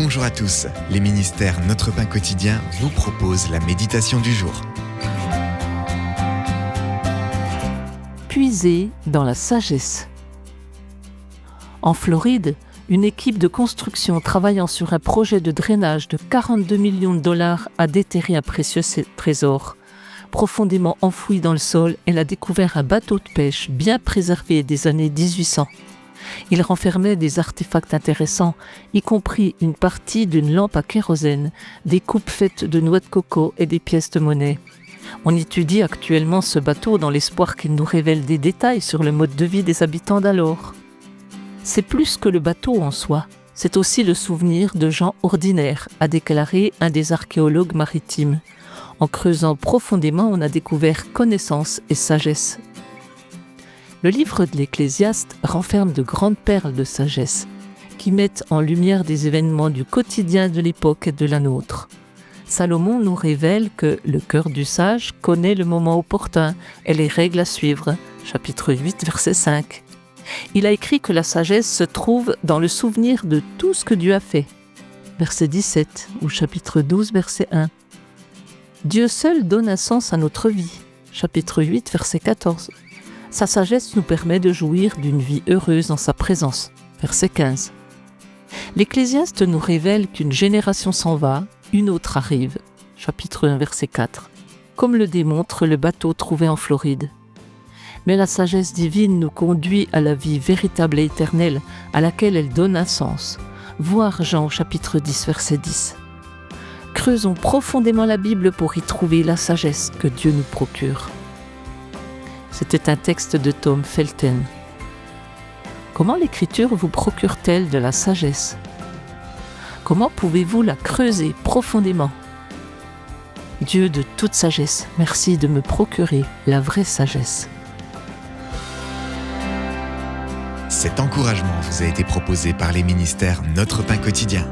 Bonjour à tous, les ministères Notre Pain Quotidien vous proposent la méditation du jour. Puiser dans la sagesse. En Floride, une équipe de construction travaillant sur un projet de drainage de 42 millions de dollars a déterré un précieux trésor. Profondément enfoui dans le sol, elle a découvert un bateau de pêche bien préservé des années 1800. Il renfermait des artefacts intéressants, y compris une partie d'une lampe à kérosène, des coupes faites de noix de coco et des pièces de monnaie. On étudie actuellement ce bateau dans l'espoir qu'il nous révèle des détails sur le mode de vie des habitants d'alors. C'est plus que le bateau en soi, c'est aussi le souvenir de gens ordinaires, a déclaré un des archéologues maritimes. En creusant profondément, on a découvert connaissance et sagesse. Le livre de l'Ecclésiaste renferme de grandes perles de sagesse qui mettent en lumière des événements du quotidien de l'époque et de la nôtre. Salomon nous révèle que le cœur du sage connaît le moment opportun et les règles à suivre, chapitre 8, verset 5. Il a écrit que la sagesse se trouve dans le souvenir de tout ce que Dieu a fait, verset 17 ou chapitre 12, verset 1. Dieu seul donne un sens à notre vie, chapitre 8, verset 14. Sa sagesse nous permet de jouir d'une vie heureuse en sa présence, verset 15. L'Ecclésiaste nous révèle qu'une génération s'en va, une autre arrive, chapitre 1, verset 4, comme le démontre le bateau trouvé en Floride. Mais la sagesse divine nous conduit à la vie véritable et éternelle, à laquelle elle donne un sens. Voir Jean, chapitre 10, verset 10. Creusons profondément la Bible pour y trouver la sagesse que Dieu nous procure. C'était un texte de Tom Felton. Comment l'Écriture vous procure-t-elle de la sagesse ? Comment pouvez-vous la creuser profondément ? Dieu de toute sagesse, merci de me procurer la vraie sagesse. Cet encouragement vous a été proposé par les ministères Notre Pain Quotidien.